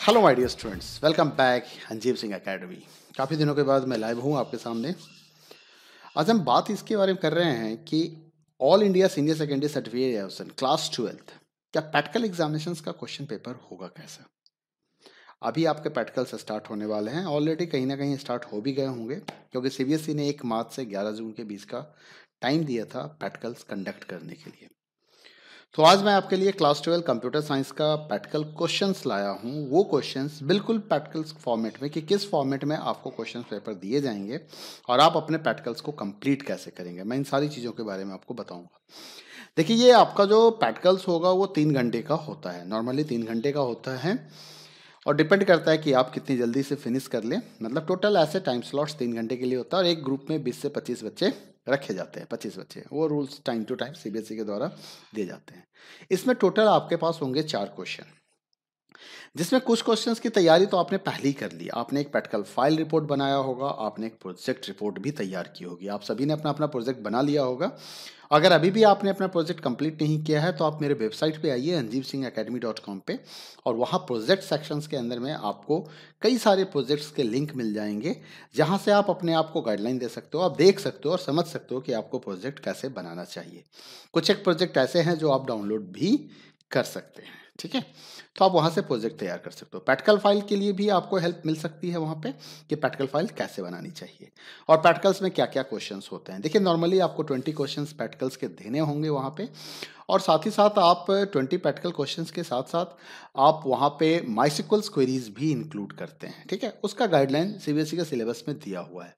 Hello my dear students, welcome back Anjeev Singh academy. काफ़ी दिनों के बाद मैं लाइव हूँ आपके सामने। आज हम बात इसके बारे में कर रहे हैं कि all India senior secondary certificate examination class 12 क्या प्रैक्टिकल एग्जामिनेशंस का क्वेश्चन पेपर होगा कैसा। अभी आपके प्रैक्टिकल्स स्टार्ट होने वाले हैं, ऑलरेडी कहीं ना कहीं स्टार्ट हो भी गए होंगे क्योंकि सीबीएसई ने 1 मार्च से 11 जून के बीच का टाइम दिया था प्रैक्टिकल्स कंडक्ट करने के लिए। तो आज मैं आपके लिए क्लास 12 कंप्यूटर साइंस का प्रैक्टिकल क्वेश्चंस लाया हूँ। वो क्वेश्चंस बिल्कुल प्रैक्टिकल फॉर्मेट में कि किस फॉर्मेट में आपको क्वेश्चन पेपर दिए जाएंगे और आप अपने प्रैक्टिकल्स को कंप्लीट कैसे करेंगे, मैं इन सारी चीज़ों के बारे में आपको बताऊंगा। देखिए, ये आपका जो प्रैक्टिकल्स होगा वो 3 घंटे का होता है, नॉर्मली 3 घंटे का होता है और डिपेंड करता है कि आप कितनी जल्दी से फिनिश कर लें। मतलब टोटल ऐसे टाइम स्लॉट्स 3 घंटे के लिए होता है और एक ग्रुप में 20 से 25 बच्चे रखे जाते हैं। 25 बच्चे, वो rules time to time CBSE के द्वारा दिए जाते हैं। इसमें टोटल आपके पास होंगे 4 क्वेश्चन, जिसमें कुछ क्वेश्चंस की तैयारी तो आपने पहले ही कर ली। आपने एक प्रैक्टिकल फाइल रिपोर्ट बनाया होगा, आपने एक प्रोजेक्ट रिपोर्ट भी तैयार की होगी, आप सभी ने अपना अपना प्रोजेक्ट बना लिया होगा। अगर अभी भी आपने अपना प्रोजेक्ट कंप्लीट नहीं किया है तो आप मेरे वेबसाइट पे आइए anjeevsinghacademy.com पे, और वहाँ प्रोजेक्ट सेक्शंस के अंदर में आपको कई सारे प्रोजेक्ट्स के लिंक मिल जाएंगे, जहाँ से आप अपने आप को गाइडलाइन दे सकते हो, आप देख सकते हो और समझ सकते हो कि आपको प्रोजेक्ट कैसे बनाना चाहिए। कुछ एक प्रोजेक्ट ऐसे हैं जो आप डाउनलोड भी कर सकते हैं, ठीक है। तो आप वहाँ से प्रोजेक्ट तैयार कर सकते हो। प्रैक्टिकल फाइल के लिए भी आपको हेल्प मिल सकती है वहाँ पे कि प्रैक्टिकल फाइल कैसे बनानी चाहिए और प्रैक्टिकल्स में क्या क्या क्वेश्चंस होते हैं। देखिए, नॉर्मली आपको 20 क्वेश्चंस प्रैक्टिकल्स के देने होंगे वहाँ पे, और साथ ही साथ आप 20 प्रैक्टिकल क्वेश्चंस के साथ साथ आप वहाँ पे माइसिक्वल्स क्वेरीज भी इंक्लूड करते हैं, ठीक है। उसका गाइडलाइन सीबीएसई के सिलेबस में दिया हुआ है।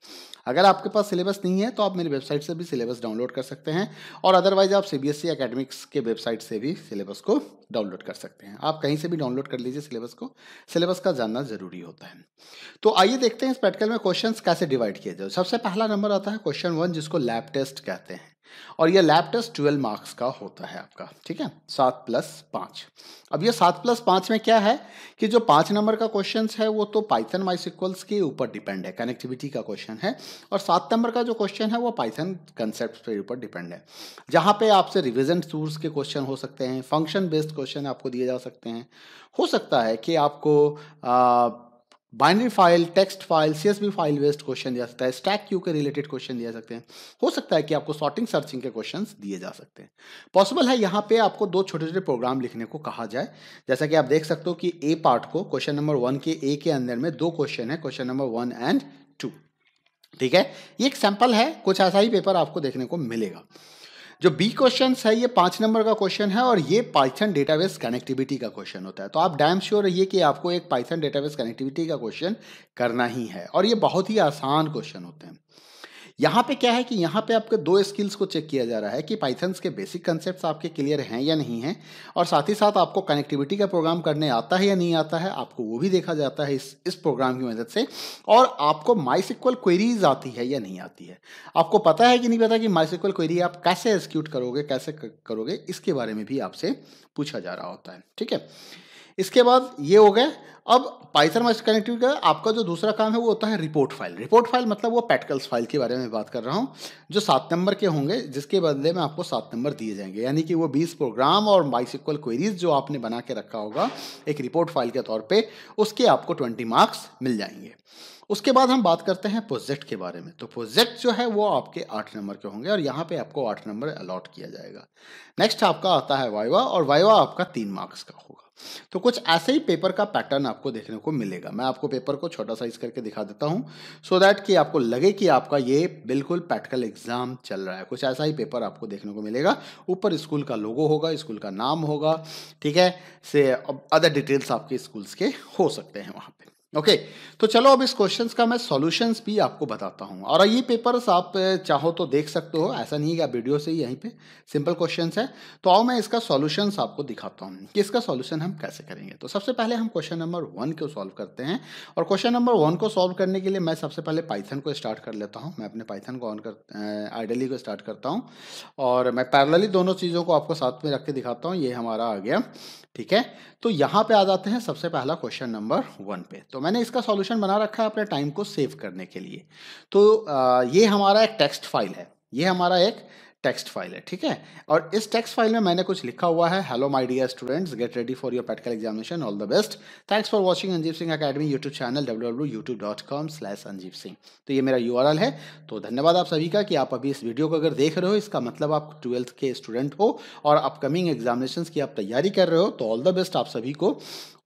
अगर आपके पास सिलेबस नहीं है तो आप मेरी वेबसाइट से भी सिलेबस डाउनलोड कर सकते हैं, और अदरवाइज आप सीबीएसई एकेडमिक्स के वेबसाइट से भी सिलेबस को डाउनलोड कर सकते हैं। आप कहीं से भी डाउनलोड कर लीजिए सिलेबस को, सिलेबस का जानना जरूरी होता है। तो आइए देखते हैं इस प्रैक्टिकल में क्वेश्चंस कैसे डिवाइड किए जाए। सबसे पहला नंबर आता है क्वेश्चन 1, जिसको लैब टेस्ट कहते हैं, और ये लैब टेस्ट 12 मार्क्स का होता है आपका, ठीक है। 7+5। अब ये 7+5 में क्या है कि जो 5 नंबर का क्वेश्चन है वो तो पाइथन माइसिक्वल्स के ऊपर डिपेंड है, कनेक्टिविटी का क्वेश्चन है, और 7 नंबर का जो क्वेश्चन है वो पाइथन कंसेप्ट के ऊपर डिपेंड है, जहाँ पे आपसे रिविजन टूल्स के क्वेश्चन हो सकते हैं, फंक्शन बेस्ड क्वेश्चन आपको दिए जा सकते हैं। हो सकता है कि आपको binary file, text file, CSV file based question दिया सकता है, स्टैक क्यू के रिलेटेड क्वेश्चन दिया सकते हैं। हो सकता है कि आपको सॉर्टिंग सर्चिंग के क्वेश्चंस दिए जा सकते हैं। पॉसिबल है यहाँ पे आपको 2 छोटे छोटे प्रोग्राम लिखने को कहा जाए। जैसा कि आप देख सकते हो कि ए पार्ट को क्वेश्चन नंबर 1 के ए के अंदर में 2 क्वेश्चन है, क्वेश्चन नंबर 1 एंड 2, ठीक है। ये एक सैंपल है, कुछ ऐसा ही पेपर आपको देखने को मिलेगा। जो बी क्वेश्चन है ये 5 नंबर का क्वेश्चन है और ये पाइथन डेटाबेस कनेक्टिविटी का क्वेश्चन होता है। तो आप डैम श्योर रहिए कि आपको एक पाइथन डेटाबेस कनेक्टिविटी का क्वेश्चन करना ही है, और ये बहुत ही आसान क्वेश्चन होते हैं। यहाँ पे क्या है कि यहाँ पे आपके 2 स्किल्स को चेक किया जा रहा है कि पाइथन्स के बेसिक कंसेप्ट्स आपके क्लियर हैं या नहीं हैं, और साथ ही साथ आपको कनेक्टिविटी का प्रोग्राम करने आता है या नहीं आता है, आपको वो भी देखा जाता है इस प्रोग्राम की मदद से। और आपको माइसिक्वल क्वेरीज आती है या नहीं आती है, आपको पता है कि नहीं पता कि माइसिक्वल क्वेरी आप कैसे एग्जीक्यूट करोगे, कैसे करोगे, इसके बारे में भी आपसे पूछा जा रहा होता है, ठीक है। इसके बाद ये हो गए। अब पाइथन मास्टर कनेक्टिविटी का आपका जो दूसरा काम है वो होता है रिपोर्ट फाइल। रिपोर्ट फाइल मतलब वो प्रैक्टिकल्स फाइल के बारे में बात कर रहा हूँ, जो 7 नंबर के होंगे, जिसके बदले में आपको 7 नंबर दिए जाएंगे, यानी कि वो 20 प्रोग्राम और माइसिक्वल क्वेरीज जो आपने बना के रखा होगा एक रिपोर्ट फाइल के तौर पे, उसके आपको 20 मार्क्स मिल जाएंगे। उसके बाद हम बात करते हैं प्रोजेक्ट के बारे में। तो प्रोजेक्ट जो है वो आपके 8 नंबर के होंगे और यहाँ पे आपको 8 नंबर अलॉट किया जाएगा। नेक्स्ट आपका आता है वाइवा, और वाइवा आपका 3 मार्क्स का होगा। तो कुछ ऐसे ही पेपर का पैटर्न आपको देखने को मिलेगा। मैं आपको पेपर को छोटा साइज करके दिखा देता हूँ सो दैट कि आपको लगे कि आपका ये बिल्कुल प्रैक्टिकल एग्जाम चल रहा है। कुछ ऐसा ही पेपर आपको देखने को मिलेगा। ऊपर स्कूल का लोगो होगा, स्कूल का नाम होगा, ठीक है, से अदर डिटेल्स आपके स्कूल्स के हो सकते हैं वहाँ पे। ओके, तो चलो अब इस क्वेश्चंस का मैं सॉल्यूशंस भी आपको बताता हूँ, और ये पेपर्स आप चाहो तो देख सकते हो, ऐसा नहीं है कि आप वीडियो से ही यहीं पे सिंपल क्वेश्चंस है। तो आओ मैं इसका सॉल्यूशंस आपको दिखाता हूँ कि इसका सॉल्यूशन हम कैसे करेंगे। तो सबसे पहले हम क्वेश्चन नंबर 1 को सॉल्व करते हैं, और क्वेश्चन नंबर 1 को सॉल्व करने के लिए मैं सबसे पहले पाइथन को स्टार्ट कर लेता हूँ। मैं अपने पाइथन को ऑन कर आइडली को स्टार्ट करता हूँ, और मैं पैरेलली दोनों चीज़ों को आपको साथ में रख के दिखाता हूँ। ये हमारा आ गया, ठीक है। तो यहाँ पे आ जाते हैं सबसे पहला क्वेश्चन नंबर 1 पे। तो मैंने इसका सॉल्यूशन बना रखा है अपने टाइम को सेव करने के लिए। तो ये हमारा एक टेक्स्ट फाइल है, ये हमारा एक टेक्स्ट फाइल है, ठीक है। और इस टेक्स्ट फाइल में मैंने कुछ लिखा हुआ है, hello my dear students, get ready for your practical examination, all the best, thanks for watching Anjeev Singh academy YouTube channel www.youtube.com/अंजीव सिंह। तो ये मेरा URL है। तो धन्यवाद आप सभी का कि आप अभी इस वीडियो को अगर देख रहे हो, इसका मतलब आप 12th के स्टूडेंट हो और अपकमिंग एग्जामिनेशंस की आप तैयारी कर रहे हो, तो ऑल द बेस्ट आप सभी को।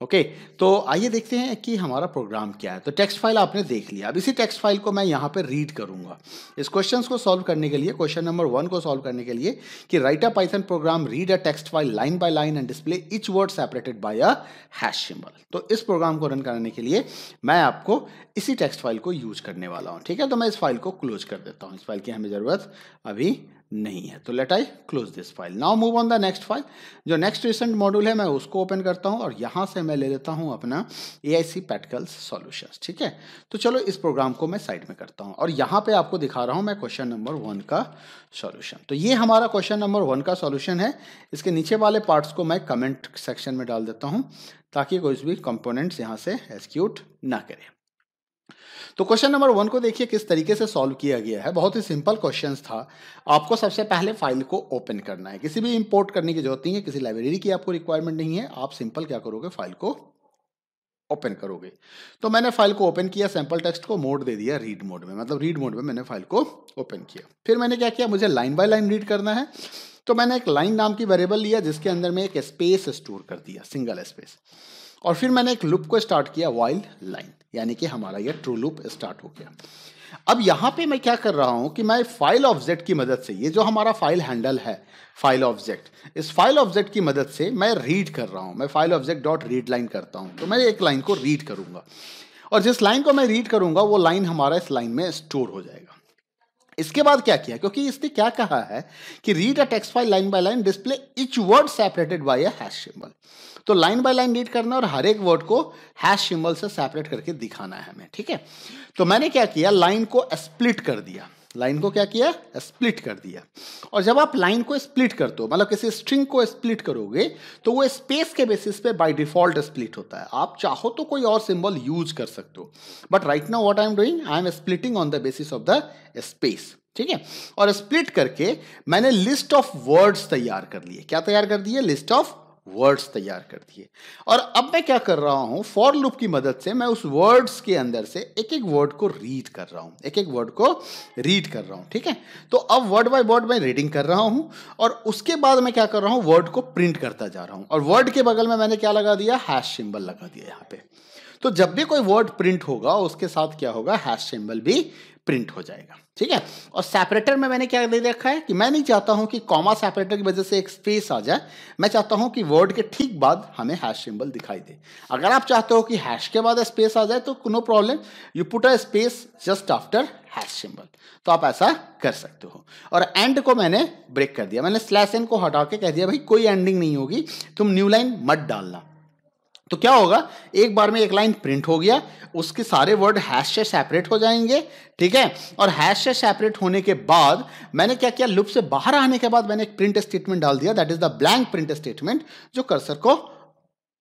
ओके, तो आइए देखते हैं कि हमारा प्रोग्राम क्या है। तो टेक्स्ट फाइल आपने देख लिया, अब इसी टेक्स्ट फाइल को मैं यहाँ पे रीड करूंगा। इस क्वेश्चंस को सॉल्व करने के लिए, क्वेश्चन नंबर 1 को सॉल्व करने के लिए, कि right a Python programme, read a text file line by line and display each word separated by a hash symbol. तो इस प्रोग्राम को रन करने के लिए मैं आपको इसी टेक्स्ट फाइल को यूज करने वाला हूँ, ठीक है। तो मैं इस फाइल को क्लोज कर देता हूँ, इस फाइल की हमें जरूरत अभी नहीं है। तो let I close this file. Now move on the next file. जो नेक्स्ट रिसेंट मॉड्यूल है मैं उसको ओपन करता हूं और यहां से मैं ले लेता हूं अपना AIC प्रैक्टिकल्स सॉल्यूशंस, ठीक है। तो चलो इस प्रोग्राम को मैं साइड में करता हूं और यहां पे आपको दिखा रहा हूं मैं क्वेश्चन नंबर 1 का सॉल्यूशन। तो ये हमारा क्वेश्चन नंबर 1 का सॉल्यूशन है। इसके नीचे वाले पार्ट्स को मैं कमेंट सेक्शन में डाल देता हूं ताकि कोई भी कंपोनेंट्स यहां से एग्जीक्यूट ना करे। तो क्वेश्चन नंबर 1 को देखिए किस तरीके से सॉल्व किया गया है। बहुत ही सिंपल क्वेश्चन था। आपको सबसे पहले फाइल को ओपन करना है, किसी भी इंपोर्ट करने की जरूरत नहीं है, किसी लाइब्रेरी की आपको रिक्वायरमेंट नहीं है। आप सिंपल क्या करोगे, फाइल को ओपन करोगे। तो मैंने फाइल को ओपन किया, सैंपल टेक्स्ट को मोड दे दिया रीड मोड में, मतलब रीड मोड में मैंने फाइल को ओपन किया। फिर मैंने क्या किया, मुझे लाइन बाय लाइन रीड करना है, तो मैंने एक लाइन नाम की वेरिएबल लिया जिसके अंदर में एक स्पेस स्टोर कर दिया, सिंगल स्पेस। और फिर मैंने एक लूप को स्टार्ट किया, व्हाइल लाइन, यानी कि हमारा ये ट्रू लूप स्टार्ट हो गया। अब यहां पे मैं क्या कर रहा हूं कि मैं फाइल ऑब्जेक्ट की मदद से, ये जो हमारा फाइल हैंडल है फाइल ऑब्जेक्ट, इस फाइल ऑब्जेक्ट की मदद से मैं रीड कर रहा हूं। मैं file object dot read line करता हूं, तो मैं एक लाइन को रीड करूंगा और जिस लाइन को मैं रीड करूंगा वो लाइन हमारा इस लाइन में स्टोर हो जाएगा। इसके बाद क्या किया, क्योंकि इसने क्या कहा है कि read a text file line by line, display each word separated by a hash symbol. तो लाइन बाय लाइन रीड करना और हर एक वर्ड को हैश सिंबल से सेपरेट करके दिखाना है हमें, ठीक है। तो मैंने क्या किया, लाइन को स्प्लिट कर दिया। लाइन को क्या किया, स्प्लिट कर दिया। और जब आप लाइन को स्प्लिट करते हो, मतलब किसी स्ट्रिंग को स्प्लिट करोगे, तो वो स्पेस के बेसिस पे बाय डिफॉल्ट स्प्लिट होता है। आप चाहो तो कोई और सिंबल यूज कर सकते हो, but right now what I am doing, I am splitting on the basis of the space, ठीक है। और स्प्लिट करके मैंने लिस्ट ऑफ वर्ड्स तैयार कर लिए। क्या तैयार कर दिए, लिस्ट ऑफ वर्ड्स तैयार कर दिए। और अब मैं क्या कर रहा हूं, फॉर लूप की मदद से मैं उस वर्ड्स के अंदर से एक एक वर्ड को रीड कर रहा हूं, एक एक वर्ड को रीड कर रहा हूं, ठीक है। तो अब वर्ड बाय वर्ड मैं रीडिंग कर रहा हूं और उसके बाद मैं क्या कर रहा हूं, वर्ड को प्रिंट करता जा रहा हूं। और वर्ड के बगल में मैंने क्या लगा दिया, हैश सिंबल लगा दिया यहां पे। तो जब भी कोई वर्ड प्रिंट होगा उसके साथ क्या होगा, हैश सिंबल भी प्रिंट हो जाएगा, ठीक है। और सेपरेटर में मैंने क्या दे रखा है कि मैं नहीं चाहता हूं कि कॉमा सेपरेटर की वजह से एक स्पेस आ जाए, मैं चाहता हूं कि वर्ड के ठीक बाद हमें हैश सिंबल दिखाई दे। अगर आप चाहते हो कि हैश के बाद स्पेस आ जाए तो no problem, you put a space just after hash symbol, तो आप ऐसा कर सकते हो। और एंड को मैंने ब्रेक कर दिया, मैंने स्लैश एन को हटा के कह दिया भाई कोई एंडिंग नहीं होगी, तुम न्यू लाइन मत डालना। तो क्या होगा, एक बार में एक लाइन प्रिंट हो गया, उसके सारे वर्ड हैश से सेपरेट हो जाएंगे, ठीक है। और हैश से सेपरेट होने के बाद मैंने क्या किया, लूप से बाहर आने के बाद मैंने एक प्रिंट स्टेटमेंट डाल दिया, that is the blank print statement, जो कर्सर को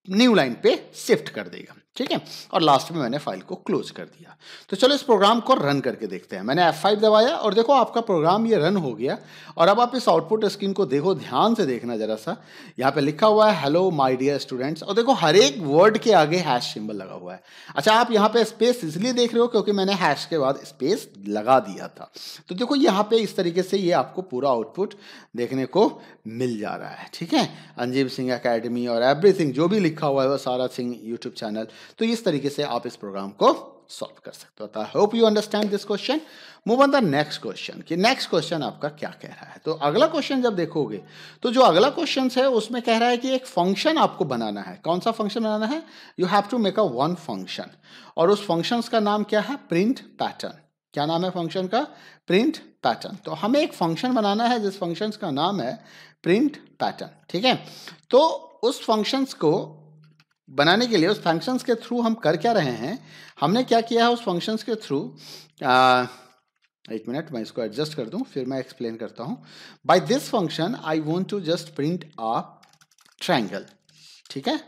न्यू लाइन पे शिफ्ट कर देगा, ठीक है। और लास्ट में मैंने फाइल को क्लोज कर दिया। तो चलो इस प्रोग्राम को रन करके देखते हैं। मैंने F5 दबाया और देखो आपका प्रोग्राम ये रन हो गया। और अब आप इस आउटपुट स्क्रीन को देखो, ध्यान से देखना जरा सा। यहाँ पे लिखा हुआ है हेलो माय डियर स्टूडेंट्स, और देखो हर एक वर्ड के आगे हैश सिंबल लगा हुआ है। अच्छा, आप यहाँ पे स्पेस इसलिए देख रहे हो क्योंकि मैंने हैश के बाद स्पेस लगा दिया था। तो देखो यहाँ पे इस तरीके से ये आपको पूरा आउटपुट देखने को मिल जा रहा है, ठीक है। अंजीव सिंह एकेडमी और एवरीथिंग जो भी लिखा हुआ है वो सारा सिंह यूट्यूब चैनल। तो इस तरीके से आप इस प्रोग्राम को सॉल्व कर सकते हो। I hope you understand this question. Move on the next question कि नेक्स्ट क्वेश्चन आपका क्या कह रहा है। तो अगला क्वेश्चन जब देखोगे तो जो अगला क्वेश्चन है उसमें कह रहा है कि एक फंक्शन आपको बनाना है। कौन सा फंक्शन बनाना है, you have to make a one function, और उस फंक्शन का नाम क्या है, प्रिंट पैटर्न। क्या नाम है फंक्शन का, प्रिंट पैटर्न। तो हमें एक फंक्शन बनाना है जिस फंक्शन का नाम है प्रिंट पैटर्न, ठीक है। तो उस फंक्शंस को बनाने के लिए, उस फंक्शंस के थ्रू हम कर क्या रहे हैं, हमने क्या किया है उस फंक्शंस के थ्रू, एक मिनट मैं इसको एडजस्ट कर दूं फिर मैं एक्सप्लेन करता हूं। By this function I want to just print a triangle, ठीक है,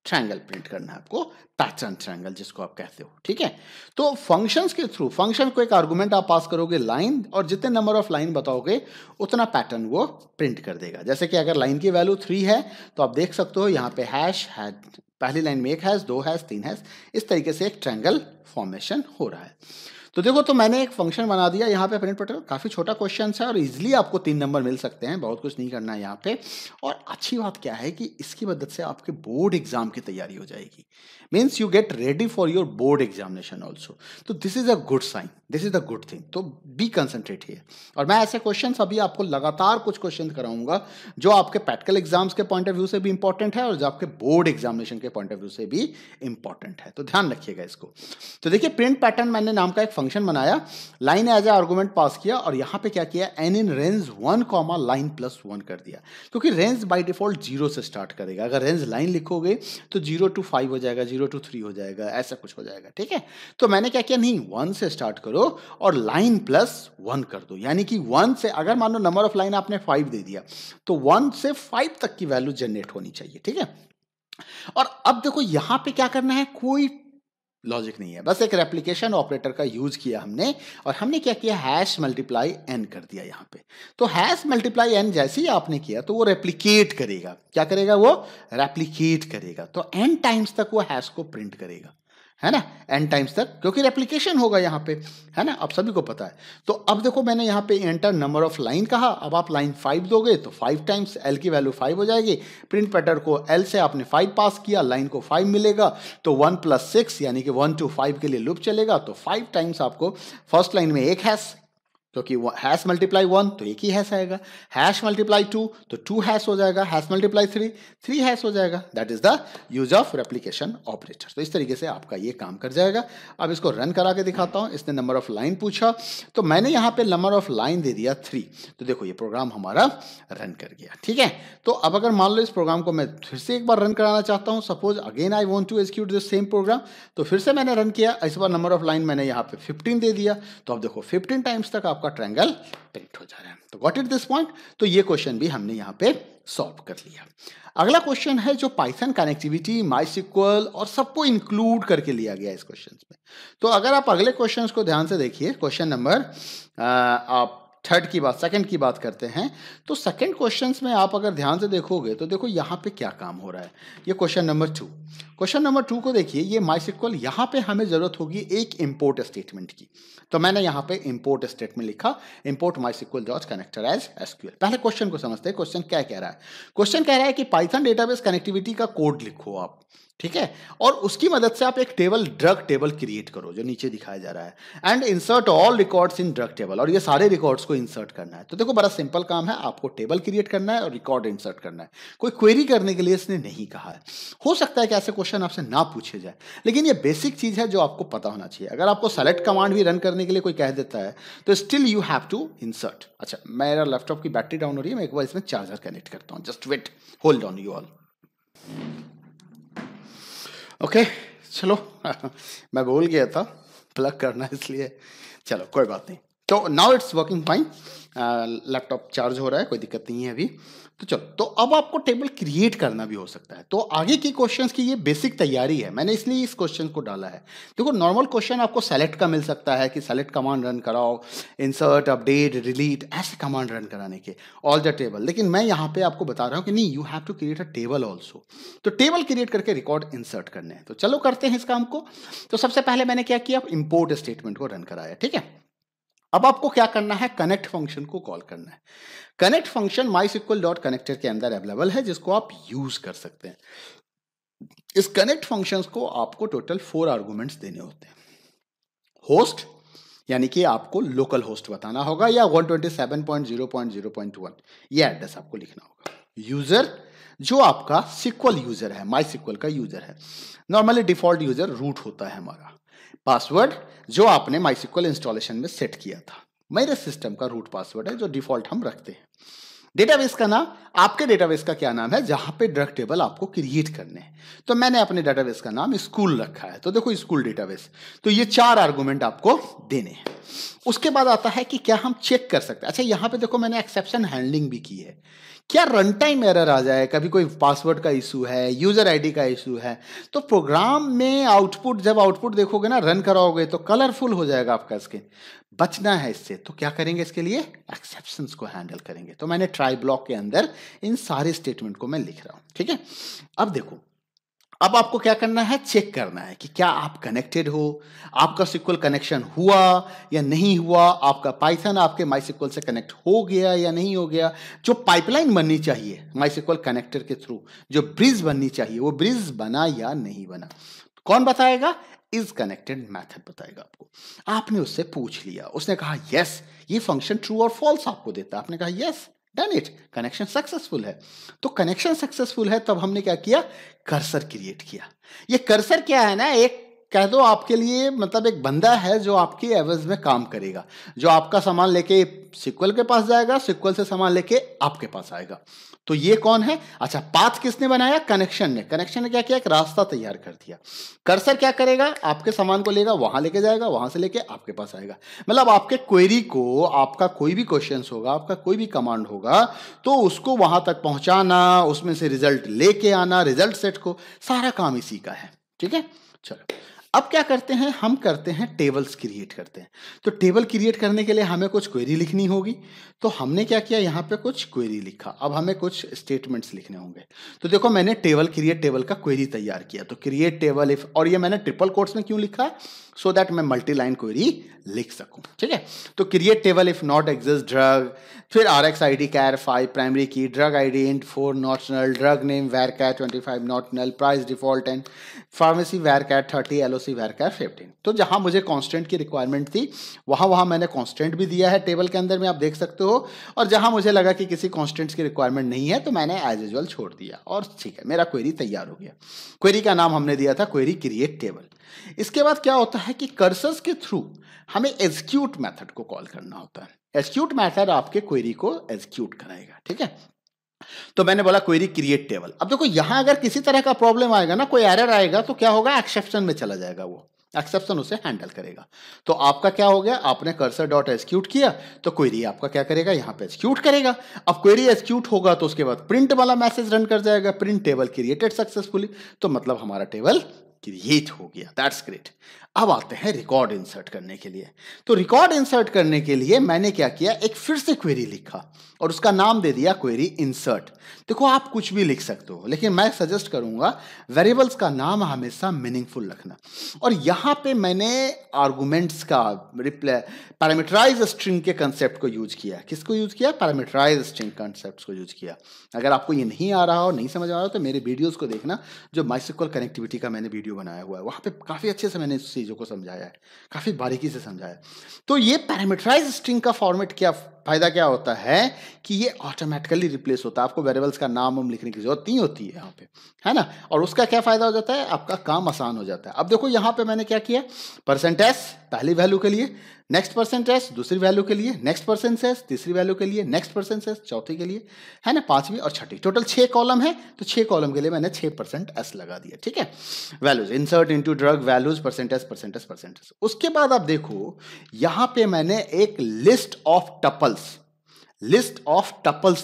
ट्रायंगल प्रिंट करना है आपको, पैटर्न ट्रायंगल जिसको आप कहते हो, ठीक है। तो फंक्शंस के थ्रू, फंक्शन को एक आर्गुमेंट आप पास करोगे लाइन, और जितने नंबर ऑफ लाइन बताओगे उतना पैटर्न वो प्रिंट कर देगा। जैसे कि अगर लाइन की वैल्यू 3 है तो आप देख सकते हो यहाँ पे हैश है, पहली लाइन में 1 हैश, 2 हैश, 3 हैश, इस तरीके से एक ट्रायंगल फॉर्मेशन हो रहा है। तो देखो, तो मैंने एक फंक्शन बना दिया यहाँ पे प्रिंट पैटर्न, काफ़ी छोटा क्वेश्चन है और इजीली आपको 3 नंबर मिल सकते हैं, बहुत कुछ नहीं करना है यहाँ पे। और अच्छी बात क्या है कि इसकी मदद से आपके बोर्ड एग्जाम की तैयारी हो जाएगी, means you get ready for your board examination also. तो this is a good sign, this is a good thing, तो बी कंसंट्रेट हियर। और मैं ऐसे क्वेश्चन अभी आपको लगातार कुछ क्वेश्चन कराऊंगा जो आपके प्रैक्टिकल एग्जाम्स के पॉइंट ऑफ व्यू से भी इंपॉर्टेंट है और जो आपके बोर्ड एग्जामिनेशन के पॉइंट ऑफ व्यू से भी इंपॉर्टेंट है, तो ध्यान रखिएगा इसको। तो देखिए, प्रिंट पैटर्न मैंने नाम का एक फंक्शन बनाया, line as a argument pass किया और यहाँ पे क्या किया, n in range 1 comma line plus 1 कर दिया, क्योंकि रेंज बाय डिफॉल्ट 0 से स्टार्ट करेगा। अगर रेंज लाइन लिखोगे तो 0 to 5 हो जाएगा, 0 to 3 हो जाएगा, ऐसा कुछ हो जाएगा, ठीक है। तो मैंने क्या किया, नहीं 1 से स्टार्ट करो और लाइन प्लस 1 कर दो, यानी कि 1 से, अगर मान लो नंबर ऑफ लाइन आपने 5 दे दिया तो 1 से 5 तक की वैल्यू जनरेट होनी चाहिए, ठीक है। और अब देखो यहां पे क्या करना है, कोई लॉजिक नहीं है, बस एक रेप्लिकेशन ऑपरेटर का यूज किया हमने, और हमने क्या किया, हैश मल्टीप्लाई एन कर दिया यहां पे। तो हैश मल्टीप्लाई एन जैसे ही आपने किया तो वो रेप्लिकेट करेगा, क्या करेगा, वो रेप्लिकेट करेगा, तो एन टाइम्स तक वो हैश को प्रिंट करेगा, है ना, एन टाइम्स तक, क्योंकि रेप्लिकेशन होगा यहाँ पे, है ना, आप सभी को पता है। तो अब देखो, मैंने यहाँ पे एंटर नंबर ऑफ लाइन कहा, अब आप लाइन 5 दोगे तो 5 टाइम्स एल की वैल्यू 5 हो जाएगी। प्रिंट पैटर्न को एल से आपने 5 पास किया, लाइन को 5 मिलेगा, तो 1 + 6 यानी कि 1 to 5 के लिए लूप चलेगा, तो 5 टाइम्स आपको फर्स्ट लाइन में एक हैश, क्योंकि हैश मल्टीप्लाई 1 तो एक ही हैश आएगा, हैश मल्टीप्लाई 2 तो 2 हैश हो जाएगा, हैश मल्टीप्लाई 3 हैश हो जाएगा। That is the use of replication operator. तो इस तरीके से आपका ये काम कर जाएगा। अब इसको रन करा के दिखाता हूं। इसने नंबर ऑफ लाइन पूछा तो मैंने यहाँ पे नंबर ऑफ लाइन दे दिया 3। तो देखो ये प्रोग्राम हमारा रन कर गया, ठीक है। तो अब अगर मान लो इस प्रोग्राम को मैं फिर से एक बार रन कराना चाहता हूँ, suppose again I want to execute this same program, तो फिर से मैंने रन किया, इस बार नंबर ऑफ लाइन मैंने यहाँ पे 15 दे दिया। तो अब देखो 15 टाइम्स तक आपका ट्रायंगल प्रिंट हो जा रहा है। तो गॉट इट दिस पॉइंट। तो ये क्वेश्चन भी हमने यहाँ पे सॉल्व कर लिया। अगला क्वेश्चन है जो पाइथन कनेक्टिविटी, माइस्क्ल और सबको इंक्लूड करके लिया गया इस क्वेश्चन में। तो अगर आप अगले क्वेश्चन को ध्यान से देखिए, क्वेश्चन नंबर आप सेकंड की बात करते हैं। तो सेकंड क्वेश्चन में आप अगर ध्यान से देखोगे तो देखो यहाँ पे क्या काम हो रहा है। ये क्वेश्चन नंबर 2, क्वेश्चन नंबर 2 को देखिए, ये माइस्क्ल, यहाँ पे हमें जरूरत होगी एक इंपोर्ट स्टेटमेंट की। तो मैंने यहाँ पे इंपोर्ट स्टेटमेंट लिखा, import mysql dot connector as SQL. पहले क्वेश्चन को समझते हैं, क्वेश्चन क्या कह रहा है। क्वेश्चन कह रहा है कि पाइथन डेटाबेस कनेक्टिविटी का कोड लिखो आप, ठीक है, और उसकी मदद से आप एक टेबल, ड्रग टेबल क्रिएट करो जो नीचे दिखाया जा रहा है, and insert all records in drug table, और ये सारे रिकॉर्ड्स को इंसर्ट करना है। तो देखो बड़ा सिंपल काम है, आपको टेबल क्रिएट करना है और रिकॉर्ड इंसर्ट करना है। कोई क्वेरी करने के लिए इसने नहीं कहा है। हो सकता है कि ऐसे क्वेश्चन आपसे ना पूछे जाए, लेकिन ये बेसिक चीज है जो आपको पता होना चाहिए। अगर आपको सेलेक्ट कमांड भी रन करने के लिए कोई कह देता है तो still you have to insert. अच्छा, मेरा लैपटॉप की बैटरी डाउन हो रही है, मैं एक बार इसमें चार्जर कनेक्ट करता हूँ, just wait, hold on you all. Okay चलो मैं भूल गया था प्लग करना, इसलिए चलो कोई बात नहीं। तो now it's working fine, laptop charge हो रहा है, कोई दिक्कत नहीं है अभी। तो चलो, तो अब आपको टेबल क्रिएट करना भी हो सकता है। तो आगे की क्वेश्चंस की ये बेसिक तैयारी है, मैंने इसलिए इस क्वेश्चन को डाला है। देखो नॉर्मल क्वेश्चन आपको सेलेक्ट का मिल सकता है कि सेलेक्ट कमांड रन कराओ, इंसर्ट, अपडेट, डिलीट, ऐसे कमांड रन कराने के, ऑल द टेबल। लेकिन मैं यहाँ पे आपको बता रहा हूँ कि नहीं, you have to create a table also. तो टेबल क्रिएट करके रिकॉर्ड इंसर्ट करने हैं। तो चलो करते हैं इस काम को। तो सबसे पहले मैंने क्या किया, इंपोर्ट स्टेटमेंट को रन कराया, ठीक है। अब आपको क्या करना है, कनेक्ट फंक्शन को कॉल करना है। Connect function MySQL dot connector के अंदर अवेलेबल है, जिसको आप यूज कर सकते हैं। इस कनेक्ट फंक्शन को आपको टोटल 4 आर्गुमेंट्स देने होते हैं। होस्ट, यानी कि आपको लोकल होस्ट बताना होगा, या 127.0.0.1 ये एड्रेस आपको लिखना होगा। यूजर, जो आपका सिक्वल यूजर है, माइस्क्ल का यूजर है, नॉर्मली डिफॉल्ट यूजर रूट होता है हमारा। पासवर्ड, जो आपने माइस्क्ल इंस्टॉलेशन में सेट किया था, मेरे सिस्टम का रूट पासवर्ड है जो डिफॉल्ट हम रखते हैं। डेटाबेस का नाम, आपके डेटाबेस का क्या नाम है जहां पे ड्रग टेबल आपको क्रिएट करने हैं। तो मैंने अपने डेटाबेस का नाम स्कूल रखा है, तो देखो स्कूल डेटाबेस। तो ये 4 आर्गुमेंट आपको देने हैं। उसके बाद आता है कि क्या हम चेक कर सकते हैं। अच्छा, यहां पे देखो मैंने एक्सेप्शन हैंडलिंग भी की है। क्या रन टाइम एरर आ जाए, कभी कोई पासवर्ड का इशू है, यूजर आईडी का इशू है, तो प्रोग्राम में आउटपुट, जब आउटपुट देखोगे ना, रन कराओगे तो कलरफुल हो जाएगा आपका स्क्रीन। बचना है इससे, तो क्या करेंगे इसके लिए, एक्सेप्शंस को हैंडल करेंगे। तो मैंने ट्राई ब्लॉक के अंदर इन सारे स्टेटमेंट को मैं लिख रहा हूं, ठीक है। अब देखो, अब आपको क्या करना है, चेक करना है कि क्या आप कनेक्टेड हो, आपका SQL कनेक्शन हुआ या नहीं हुआ, आपका पाइथन आपके MySQL से कनेक्ट हो गया या नहीं हो गया। जो पाइपलाइन बननी चाहिए MySQL कनेक्टर के थ्रू, जो ब्रिज बननी चाहिए, वो ब्रिज बना या नहीं बना, कौन बताएगा, इज कनेक्टेड मेथड बताएगा आपको। आपने उससे पूछ लिया, उसने कहा यस, ये फंक्शन ट्रू और फॉल्स आपको देता, आपने कहा yes, done it, connection successful है। तो कनेक्शन सक्सेसफुल है, तब हमने क्या किया, कर्सर क्रिएट किया। ये कर्सर क्या है ना, एक कह दो आपके लिए, मतलब एक बंदा है जो आपके एवज में काम करेगा, जो आपका सामान लेके SQL के पास जाएगा, SQL से सामान लेके आपके पास आएगा। तो ये कौन है, अच्छा, पाथ किसने बनाया, कनेक्शन ने। कनेक्शन ने क्या किया, एक रास्ता तैयार कर दिया। कर्सर क्या करेगा, आपके सामान को लेगा, वहां लेके जाएगा, वहां से लेके आपके पास आएगा। मतलब आपके क्वेरी को, आपका कोई भी क्वेश्चन होगा, आपका कोई भी कमांड होगा, तो उसको वहां तक पहुंचाना, उसमें से रिजल्ट लेके आना, रिजल्ट सेट को, सारा काम इसी का है, ठीक है। चलो, अब क्या करते हैं, हम करते हैं टेबल्स क्रिएट करते हैं। तो टेबल क्रिएट करने के लिए हमें कुछ क्वेरी लिखनी होगी। तो हमने क्या किया, यहाँ पे कुछ क्वेरी लिखा। अब हमें कुछ स्टेटमेंट्स लिखने होंगे। तो देखो, मैंने टेबल क्रिएट टेबल का क्वेरी तैयार किया। तो क्रिएट टेबल इफ, और ये मैंने ट्रिपल कोट्स में क्यों लिखा, सो दैट मैं मल्टी लाइन क्वेरी लिख सकूं, ठीक है। तो create table if not exist drug, फिर RX ID char 5 primary key, drug ID int 4 not null, drug name varcat 25 not null, price default 10, pharmacy varcat 30, LOC varcat 15। तो जहां मुझे कांस्टेंट की रिक्वायरमेंट थी, वहां मैंने कांस्टेंट भी दिया है टेबल के अंदर में, आप देख सकते हो। और जहां मुझे लगा कि किसी कांस्टेंट्स की रिक्वायरमेंट नहीं है, तो मैंने एज यूजुअल छोड़ दिया, और ठीक है, मेरा क्वेरी तैयार हो गया। क्वेरी का नाम हमने दिया था क्वेरी क्रिएट टेबल। इसके बाद क्या होता है कि कर्सर्स के थ्रू हमें एग्जीक्यूट मेथड को कॉल करना होता है। एग्जीक्यूट मेथड आपके क्वेरी को एग्जीक्यूट कराएगा, ठीक है। तो मैंने बोला क्वेरी क्रिएट टेबल। अब देखो, यहां अगर किसी तरह का प्रॉब्लम आएगा ना, कोई एरर आएगा, तो क्या होगा, एक्सेप्शन में चला जाएगा, वो एक्सेप्शन उसे हैंडल करेगा। तो आपका क्या हो गया, आपने कर्सर डॉट एग्जीक्यूट किया, तो क्वेरी आपका क्या करेगा, यहां पे एग्जीक्यूट करेगा। अब क्वेरी एग्जीक्यूट होगा तो उसके बाद प्रिंट वाला मैसेज रन कर जाएगा, प्रिंट टेबल क्रिएटेड सक्सेसफुली। तो मतलब हमारा टेबल क्रिएट हो गया, दैट्स ग्रेट। अब आते हैं रिकॉर्ड इंसर्ट करने के लिए। तो रिकॉर्ड इंसर्ट करने के लिए मैंने क्या किया, एक फिर से क्वेरी लिखा और उसका नाम दे दिया क्वेरी इंसर्ट। देखो, आप कुछ भी लिख सकते हो, लेकिन मैं सजेस्ट करूंगा वेरिएबल्स का नाम हमेशा मीनिंगफुल रखना। और यहां पे मैंने आर्गुमेंट्स का पैरामीटराइज स्ट्रिंग के कंसेप्ट को यूज किया। किसको यूज किया, पैरामीटराइज स्ट्रिंग कंसेप्ट को यूज किया। अगर आपको ये नहीं आ रहा हो, नहीं समझ आ रहा हो, तो मेरे वीडियोस को देखना, जो MySQL कनेक्टिविटी का मैंने वीडियो बनाया हुआ है, वहां पे काफी अच्छे से मैंने इस चीजों को समझाया है, काफी बारीकी से समझाया है। तो ये पैरामीटराइज स्ट्रिंग का फॉर्मेट क्या फायदा क्या होता है कि ये ऑटोमेटिकली रिप्लेस होता है, आपको वेरिएबल्स का नाम लिखने की जरूरत नहीं होती है यहाँ पे, है ना। और उसका क्या फायदा हो जाता है, आपका काम आसान हो जाता है। अब देखो, यहाँ पे मैंने क्या किया, %s पहली वैल्यू के लिए, नेक्स्ट %s दूसरी वैल्यू के लिए, नेक्स्ट %s तीसरी वैल्यू के लिए, नेक्स्ट %s चौथी के लिए, है ना, पांचवी और छठी, टोटल 6 कॉलम है। तो 6 कॉलम के लिए मैंने 6% लगा दिया, ठीक है। Values insert into drug values %s। उसके बाद आप देखो, यहां पे मैंने एक लिस्ट ऑफ टपल्स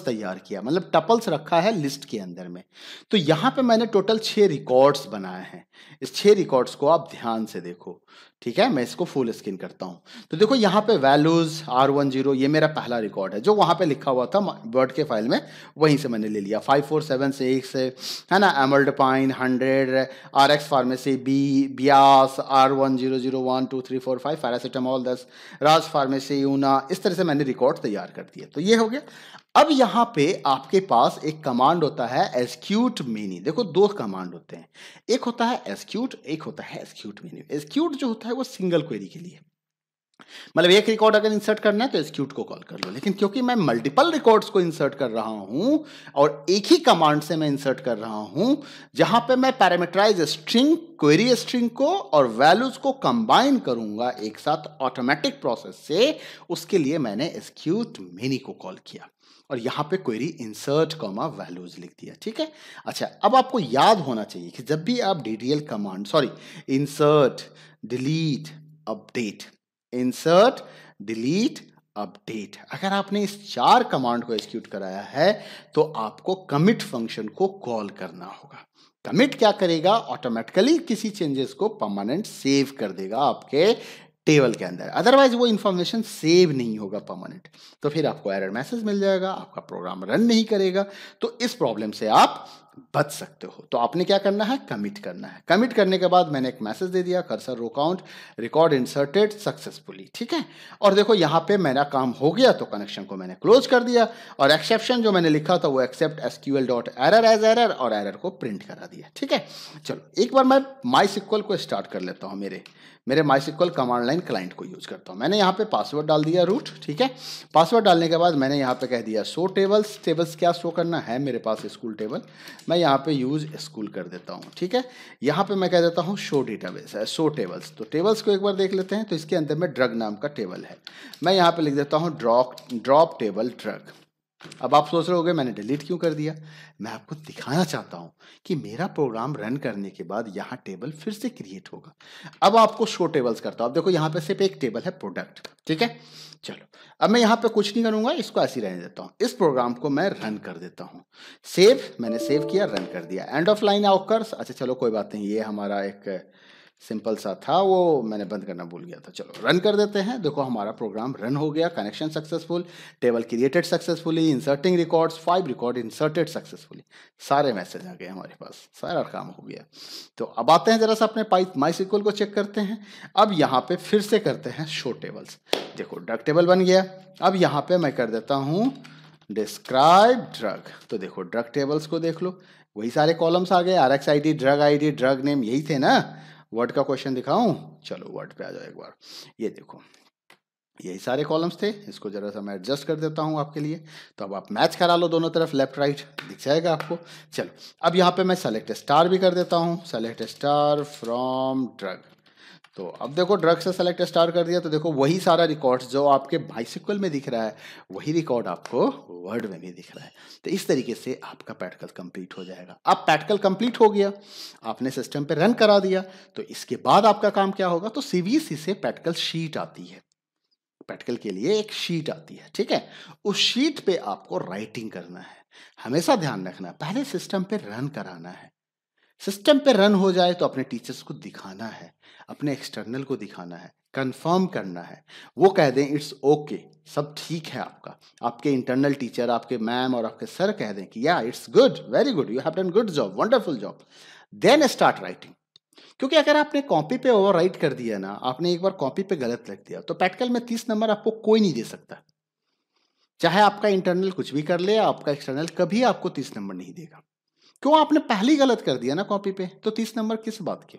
तैयार किया, मतलब टपल्स रखा है लिस्ट के अंदर में। तो यहां पे मैंने टोटल 6 रिकॉर्ड्स बनाए हैं। इस 6 रिकॉर्ड्स को आप ध्यान से देखो, ठीक है। मैं इसको फुल स्क्रीन करता हूं। तो देखो, यहां पे वैल्यूज R10, ये मेरा पहला रिकॉर्ड है, जो वहां पे लिखा हुआ था वर्ड के फाइल में, वहीं से मैंने ले लिया। 5476 है ना, एमल्डपाइन 100, RX pharmacy Beas R1001 2 3 4 5, paracetamol 10, राज फार्मेसी यूना। इस तरह से मैंने रिकॉर्ड तैयार कर दिए। तो ये हो गया। अब यहां पे आपके पास एक कमांड होता है एग्जीक्यूट मेनी। देखो, 2 कमांड होते हैं, एक होता है एग्जीक्यूट, एक होता है एग्जीक्यूट मेनी। एग्जीक्यूट जो होता है वो सिंगल क्वेरी के लिए, मतलब एक रिकॉर्ड अगर इंसर्ट करना है तो एक्सिक्यूट को कॉल कर लो, लेकिन क्योंकि मैं मल्टीपल रिकॉर्ड्स को इंसर्ट कर रहा हूं और एक ही कमांड से मैं इंसर्ट कर रहा हूं, जहां पे मैं पैरामीटराइज स्ट्रिंग, क्वेरी स्ट्रिंग को और वैल्यूज को कंबाइन करूंगा एक साथ ऑटोमेटिक प्रोसेस से, उसके लिए मैंने एक्सिक्यूट मिनी को कॉल किया और यहां पे क्वेरी इंसर्ट कॉमा वैल्यूज लिख दिया। ठीक है, अच्छा अब आपको याद होना चाहिए कि जब भी आप DDL command, sorry, insert, delete, update, insert, delete, update, अगर आपने इस 4 कमांड को एग्जीक्यूट कराया है तो आपको कमिट फंक्शन को कॉल करना होगा। कमिट क्या करेगा, ऑटोमेटिकली किसी चेंजेस को परमानेंट सेव कर देगा आपके टेबल के अंदर, अदरवाइज वो इंफॉर्मेशन सेव नहीं होगा परमानेंट, तो फिर आपको एरर मैसेज मिल जाएगा, आपका प्रोग्राम रन नहीं करेगा। तो इस प्रॉब्लम से आप बच सकते हो। तो आपने क्या करना है, कमिट करना है। कमिट करने के बाद मैंने एक मैसेज दे दिया, cursor row count, record inserted successfully. ठीक है, और देखो यहाँ पे मेरा काम हो गया, तो कनेक्शन को मैंने क्लोज कर दिया और एक्सेप्शन जो मैंने लिखा था वो except SQL dot error as error, और एरर को प्रिंट करा दिया। ठीक है, चलो एक बार मैं माई को स्टार्ट कर लेता हूँ, मेरे MySQL कमांड लाइन क्लाइंट को यूज करता हूँ। मैंने यहाँ पे पासवर्ड डाल दिया रूट। ठीक है, पासवर्ड डालने के बाद मैंने यहाँ पे कह दिया शो टेबल्स। टेबल्स क्या शो करना है, मेरे पास स्कूल टेबल, मैं यहाँ पे यूज स्कूल कर देता हूँ। ठीक है, यहाँ पे मैं कह देता हूँ शो डेटाबेस है, शो टेबल्स। तो टेबल्स को एक बार देख लेते हैं, तो इसके अंदर में ड्रग नाम का टेबल है, मैं यहाँ पे लिख देता हूँ ड्रॉप टेबल ड्रग। अब आप सोच रहे होगे मैंने डिलीट क्यों कर दिया, मैं आपको दिखाना चाहता हूं कि मेरा प्रोग्राम रन करने के बाद यहां टेबल फिर से क्रिएट होगा। अब आपको शो टेबल्स करता हूं। अब देखो यहां पे सिर्फ एक टेबल है, प्रोडक्ट। ठीक है, चलो अब मैं यहां पे कुछ नहीं करूंगा, इसको ऐसे ही रहने देता हूं। इस प्रोग्राम को मैं रन कर देता हूं। सेव, मैंने सेव किया, रन कर दिया। एंड ऑफ लाइन ऑकर्स, अच्छा चलो कोई बात नहीं, ये हमारा एक सिंपल सा था, वो मैंने बंद करना भूल गया था। चलो रन कर देते हैं। देखो हमारा प्रोग्राम रन हो गया, connection successful, table created successfully, inserting records, 5 record inserted successfully, सारे मैसेज आ गए हमारे पास, सारा काम हो गया। तो अब आते हैं जरा सा अपने MySQL को चेक करते हैं। अब यहाँ पे फिर से करते हैं शो टेबल्स। देखो ड्रग टेबल बन गया। अब यहाँ पे मैं कर देता हूँ डिस्क्राइब ड्रग। तो देखो ड्रग टेबल्स को देख लो, वही सारे कॉलम्स आ गए, RX ID, ड्रग नेम, यही थे ना। वर्ड का क्वेश्चन दिखाऊं, चलो वर्ड पे आ जाओ एक बार। ये देखो यही सारे कॉलम्स थे, इसको जरा सा मैं एडजस्ट कर देता हूं आपके लिए। तो अब आप मैच करा लो दोनों तरफ, लेफ्ट राइट दिख जाएगा आपको। चलो अब यहाँ पे मैं सेलेक्ट स्टार भी कर देता हूँ, सेलेक्ट स्टार फ्रॉम ड्रग। तो अब देखो ड्रग से सेलेक्ट स्टार कर दिया, तो देखो वही सारा रिकॉर्ड्स जो आपके MySQL में दिख रहा है, वही रिकॉर्ड आपको वर्ड में भी दिख रहा है। तो इस तरीके से आपका प्रैक्टिकल कंप्लीट हो जाएगा। अब प्रैक्टिकल कंप्लीट हो गया, आपने सिस्टम पे रन करा दिया, तो इसके बाद आपका काम क्या होगा, तो CVC से प्रैक्टिकल शीट आती है, प्रैक्टिकल के लिए एक शीट आती है। ठीक है, उस शीट पे आपको राइटिंग करना है। हमेशा ध्यान रखना, पहले सिस्टम पे रन कराना है। सिस्टम पे रन हो जाए तो अपने टीचर्स को दिखाना है, अपने एक्सटर्नल को दिखाना है, कंफर्म करना है, वो कह दें इट्स ओके, सब ठीक है आपका। आपके इंटरनल टीचर, आपके मैम और आपके सर कह दें कि या it's good, very good, you have done good job, wonderful job, then start writing. क्योंकि अगर आपने कॉपी पे ओवर राइट कर दिया ना, आपने एक बार कॉपी पे गलत लिख दिया, तो प्रैक्टिकल में 30 नंबर आपको कोई नहीं दे सकता। चाहे आपका इंटरनल कुछ भी कर ले, आपका एक्सटर्नल कभी आपको 30 नंबर नहीं देगा। क्यों, आपने पहले ही गलत कर दिया ना कॉपी पे, तो 30 नंबर किस बात के,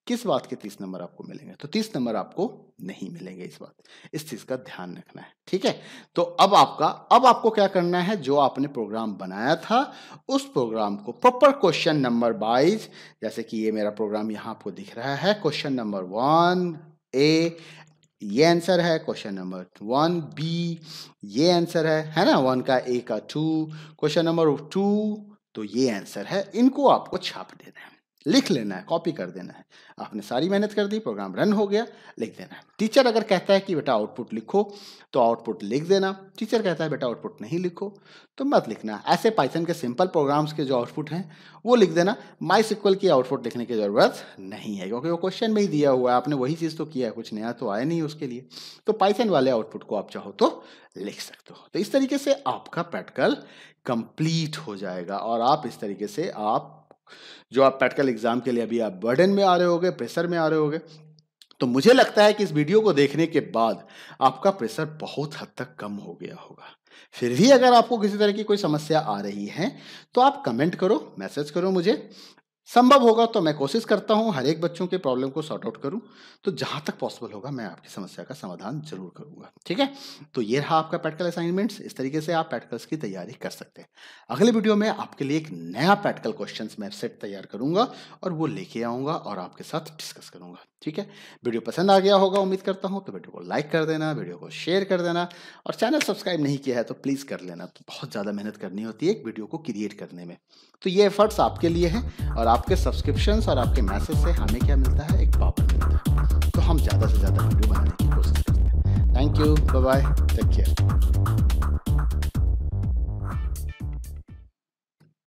किस बात के 30 नंबर आपको मिलेंगे, तो 30 नंबर आपको नहीं मिलेंगे। इस चीज का ध्यान रखना है। ठीक है, तो अब आपको क्या करना है, जो आपने प्रोग्राम बनाया था उस प्रोग्राम को प्रॉपर क्वेश्चन नंबर वाइज, जैसे कि ये मेरा प्रोग्राम यहाँ आपको दिख रहा है, क्वेश्चन नंबर 1A ये आंसर है, क्वेश्चन नंबर 1B ये आंसर है ना, 1 का A का 2, क्वेश्चन नंबर 2 तो ये आंसर है। इनको आपको छाप देना है, लिख लेना है, कॉपी कर देना है। आपने सारी मेहनत कर दी, प्रोग्राम रन हो गया, लिख देना है। टीचर अगर कहता है कि बेटा आउटपुट लिखो तो आउटपुट लिख देना, टीचर कहता है बेटा आउटपुट नहीं लिखो तो मत लिखना। ऐसे पाइथन के सिंपल प्रोग्राम्स के जो आउटपुट हैं वो लिख देना। MySQL की आउटपुट लिखने की जरूरत नहीं है, क्योंकि वो क्वेश्चन में ही दिया हुआ है, आपने वही चीज़ तो किया है, कुछ नया तो आया नहीं उसके लिए। तो पाइथन वाले आउटपुट को आप चाहो तो लिख सकते हो। तो इस तरीके से आपका प्रैक्टिकल कंप्लीट हो जाएगा, और आप इस तरीके से आप जो आप प्रैक्टिकल एग्जाम के लिए अभी आप बर्डन में आ रहे होगे, प्रेशर में आ रहे होगे, तो मुझे लगता है कि इस वीडियो को देखने के बाद आपका प्रेशर बहुत हद तक कम हो गया होगा। फिर भी अगर आपको किसी तरह की कोई समस्या आ रही है तो आप कमेंट करो, मैसेज करो मुझे, संभव होगा तो मैं कोशिश करता हूँ हर एक बच्चों के प्रॉब्लम को सॉर्ट आउट करूँ, तो जहाँ तक पॉसिबल होगा मैं आपकी समस्या का समाधान ज़रूर करूँगा, ठीक है? तो ये रहा आपका प्रैक्टिकल असाइनमेंट्स, इस तरीके से आप प्रैक्टिकल्स की तैयारी कर सकते हैं। अगले वीडियो में आपके लिए एक नया प्रैक्टिकल क्वेश्चंस मैं सेट तैयार करूँगा और वो लेके आऊँगा और आपके साथ डिस्कस करूँगा, ठीक है? वीडियो पसंद आ गया होगा उम्मीद करता हूँ, तो वीडियो को लाइक कर देना, वीडियो को शेयर कर देना और चैनल सब्सक्राइब नहीं किया है तो प्लीज़ कर लेना। तो बहुत ज़्यादा मेहनत करनी होती है एक वीडियो को क्रिएट करने में। तो ये एफर्ट्स आपके लिए हैं और आपके सब्सक्रिप्शंस और आपके मैसेज से हमें क्या मिलता है, एक पावर मिलता है। तो हम ज़्यादा से ज़्यादा वीडियो बनाने की कोशिश करते हैं। Thank you, bye bye, take care.